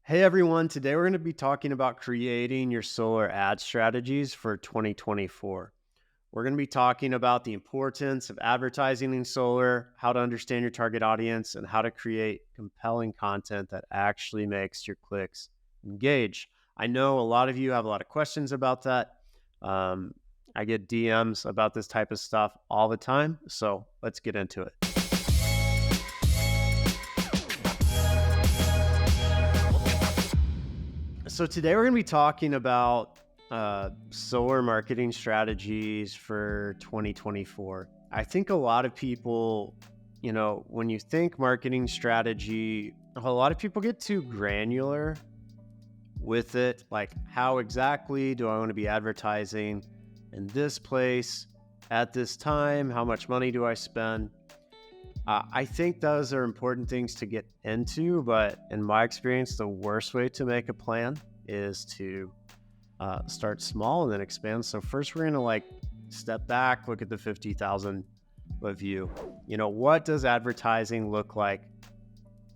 Hey everyone, today we're going to be talking about creating your solar ad strategies for 2024. We're going to be talking about the importance of advertising in solar, how to understand your target audience, and how to create compelling content that actually makes your clicks engage. I know a lot of you have a lot of questions about that. Um, I get DMs about this type of stuff all the time, so let's get into it. So today we're going to be talking about solar marketing strategies for 2024. I think a lot of people, when you think marketing strategy, a lot of people get too granular with it. Like, how exactly do I want to be advertising in this place at this time? How much money do I spend? I think those are important things to get into, but in my experience, the worst way to make a plan is to start small and then expand. So first, we're gonna step back, look at the 50,000 foot view. What does advertising look like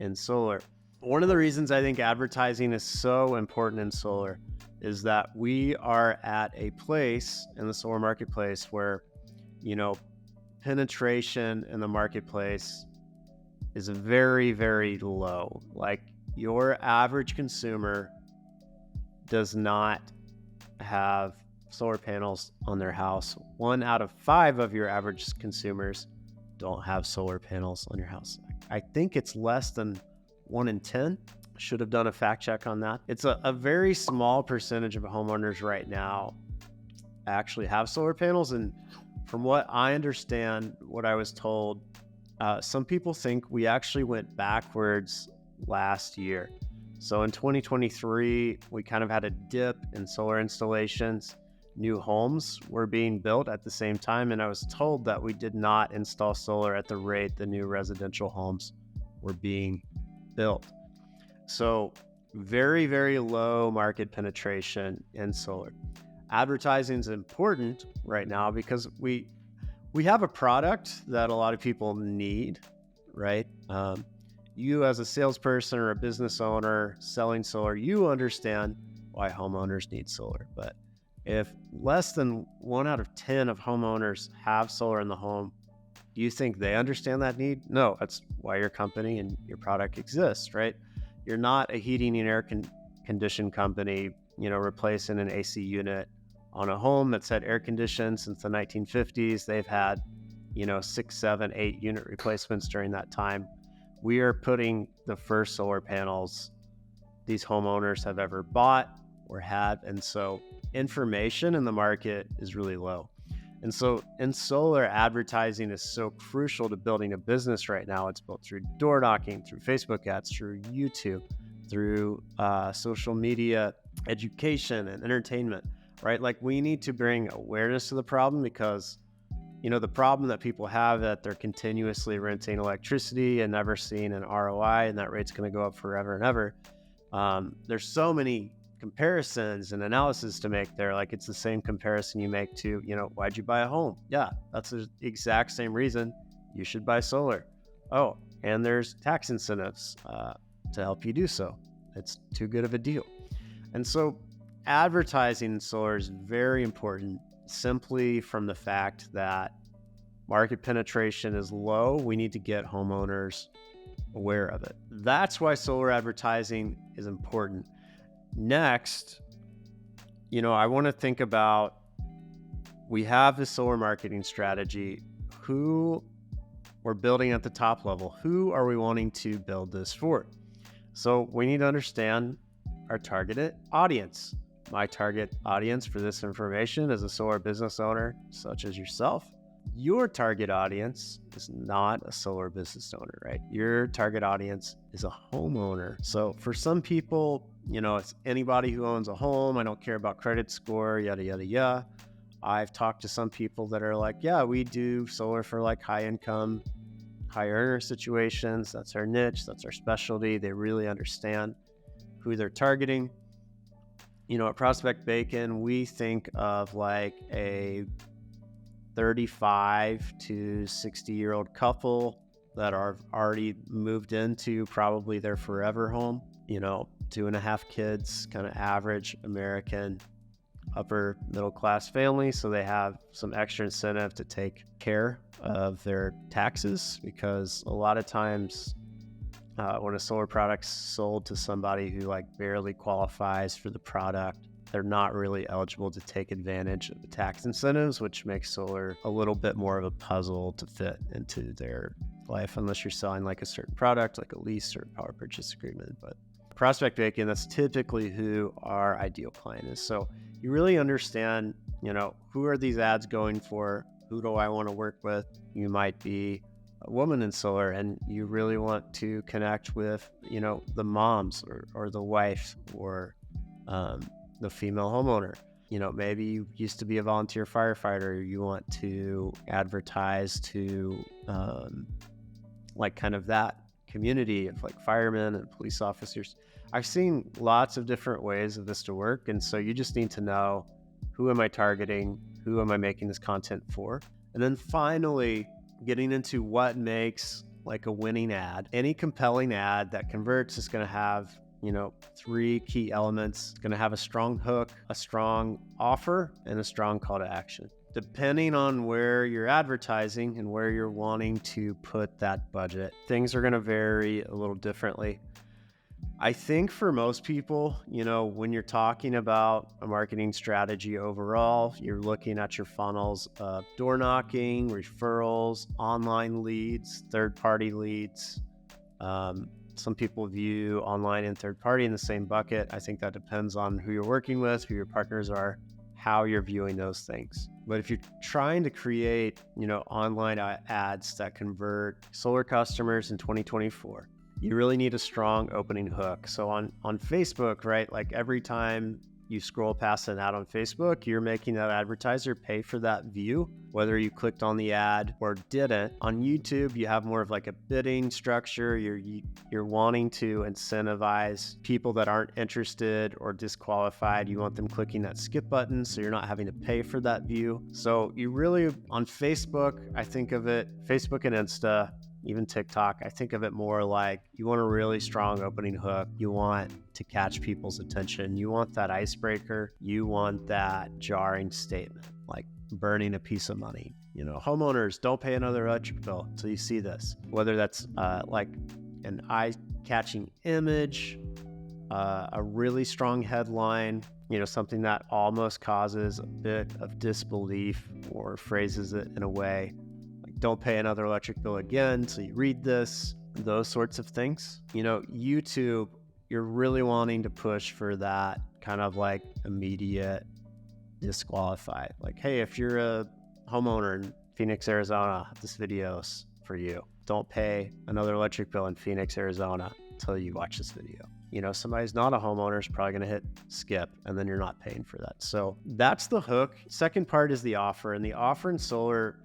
in solar? One of the reasons I think advertising is so important in solar is that we are at a place in the solar marketplace where, you know, penetration in the marketplace is very, very low. Like, your average consumer does not have solar panels on their house. 1 out of 5 of your average consumers don't have solar panels on your house. I think it's less than 1 in 10. Should have done a fact check on that. It's a very small percentage of homeowners right now actually have solar panels. And from what I understand, what I was told, some people think we actually went backwards last year. So in 2023, we kind of had a dip in solar installations. New homes were being built at the same time. And I was told that we did not install solar at the rate the new residential homes were being built. So very, very low market penetration in solar. Advertising is important right now because we have a product that a lot of people need, right? You as a salesperson or a business owner selling solar, you understand why homeowners need solar. But if less than 1 out of 10 of homeowners have solar in the home, do you think they understand that need? No, that's why your company and your product exists, right? You're not a heating and air conditioning company, replacing an AC unit on a home that's had air conditioned since the 1950s. They've had, 6, 7, 8 unit replacements during that time. We are putting the first solar panels these homeowners have ever bought or had. And so information in the market is really low. And so in solar, advertising is so crucial to building a business right now. It's built through door knocking, through Facebook ads, through YouTube, through social media, education, and entertainment, right? Like, we need to bring awareness to the problem because, the problem that people have that they're continuously renting electricity and never seeing an ROI, and that rate's going to go up forever and ever. There's so many comparisons and analysis to make there. Like, it's the same comparison you make to, why'd you buy a home? Yeah, that's the exact same reason you should buy solar. Oh, and there's tax incentives to help you do so. It's too good of a deal. And so advertising in solar is very important, simply from the fact that market penetration is low. We need to get homeowners aware of it. That's why solar advertising is important. Next, I want to think about, we have the solar marketing strategy. Who we're building at the top level, who are we wanting to build this for? So we need to understand our targeted audience. My target audience for this information is a solar business owner such as yourself. Your target audience is not a solar business owner, right? Your target audience is a homeowner. So for some people, it's anybody who owns a home. I don't care about credit score, yada, yada, yada. I've talked to some people that are like, yeah, we do solar for like high income, high earner situations. That's our niche. That's our specialty. They really understand who they're targeting. At Prospect Bacon, we think of like a 35 to 60-year-old couple that are already moved into probably their forever home, 2.5 kids, kind of average American upper middle class family. So they have some extra incentive to take care of their taxes, because a lot of times when a solar product's sold to somebody who like barely qualifies for the product, they're not really eligible to take advantage of the tax incentives, which makes solar a little bit more of a puzzle to fit into their life, unless you're selling like a certain product, like a lease or a power purchase agreement. But prospect banking, that's typically who our ideal client is. So you really understand, who are these ads going for? Who do I want to work with? You might be a woman in solar and you really want to connect with, the moms or the wife or the female homeowner. Maybe you used to be a volunteer firefighter. You want to advertise to like kind of that community of like firemen and police officers. I've seen lots of different ways of this to work. And so you just need to know, who am I targeting? Who am I making this content for? And then finally, getting into what makes like a winning ad. Any compelling ad that converts is going to have, 3 key elements. It's going to have a strong hook, a strong offer, and a strong call to action. Depending on where you're advertising and where you're wanting to put that budget, things are going to vary a little differently. I think for most people, when you're talking about a marketing strategy overall, you're looking at your funnels of door knocking, referrals, online leads, third-party leads. Some people view online and third-party in the same bucket. I think that depends on who you're working with, who your partners are, how you're viewing those things. But if you're trying to create, online ads that convert solar customers in 2024, you really need a strong opening hook. So on Facebook, right? Like every time you scroll past an ad on Facebook, you're making that advertiser pay for that view, whether you clicked on the ad or didn't. On YouTube, you have more of like a bidding structure. You're wanting to incentivize people that aren't interested or disqualified. You want them clicking that skip button, so you're not having to pay for that view. So you really, on Facebook, I think of it, Facebook and Insta, even TikTok, I think of it more like you want a really strong opening hook. You want to catch people's attention. You want that icebreaker. You want that jarring statement, like burning a piece of money. Homeowners, don't pay another electric bill until you see this. Whether that's like an eye-catching image, a really strong headline, something that almost causes a bit of disbelief or phrases it in a way, don't pay another electric bill again till you read this, those sorts of things. YouTube, you're really wanting to push for that kind of like immediate disqualified. Like, hey, if you're a homeowner in Phoenix, Arizona, this video's for you. Don't pay another electric bill in Phoenix, Arizona until you watch this video. Somebody's not a homeowner is probably going to hit skip, and then you're not paying for that. So that's the hook. Second part is the offer. And the offer in solar,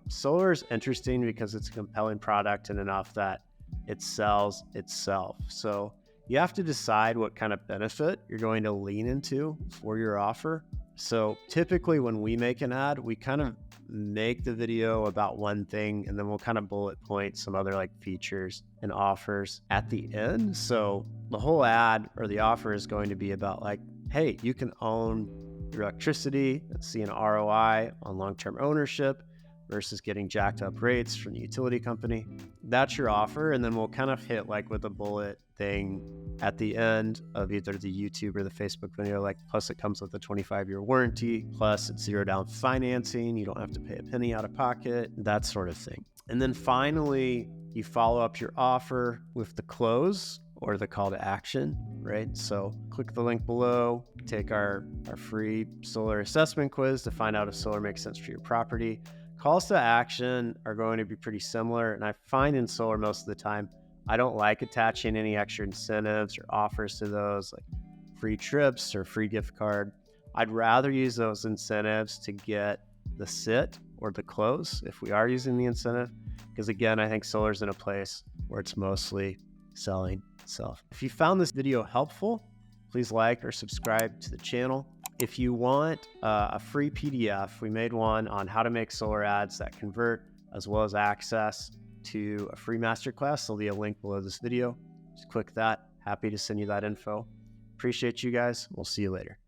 solar is interesting because it's a compelling product and enough that it sells itself. So you have to decide what kind of benefit you're going to lean into for your offer. So typically when we make an ad, we kind of make the video about one thing, and then we'll kind of bullet point some other like features and offers at the end. So the whole ad or the offer is going to be about like, hey, you can own your electricity and see an ROI on long-term ownership versus getting jacked up rates from the utility company. That's your offer. And then we'll kind of hit like with a bullet thing at the end of either the YouTube or the Facebook video, like, plus it comes with a 25-year warranty, plus it's zero down financing. You don't have to pay a penny out of pocket, that sort of thing. And then finally, you follow up your offer with the close or the call to action, right? So click the link below, take our free solar assessment quiz to find out if solar makes sense for your property. Calls to action are going to be pretty similar. And I find in solar most of the time, I don't like attaching any extra incentives or offers to those, like free trips or free gift card. I'd rather use those incentives to get the sit or the close if we are using the incentive. Because again, I think solar's in a place where it's mostly selling itself. If you found this video helpful, please like or subscribe to the channel. If you want a free PDF, we made one on how to make solar ads that convert, as well as access to a free masterclass. There'll be a link below this video. Just click that. Happy to send you that info. Appreciate you guys. We'll see you later.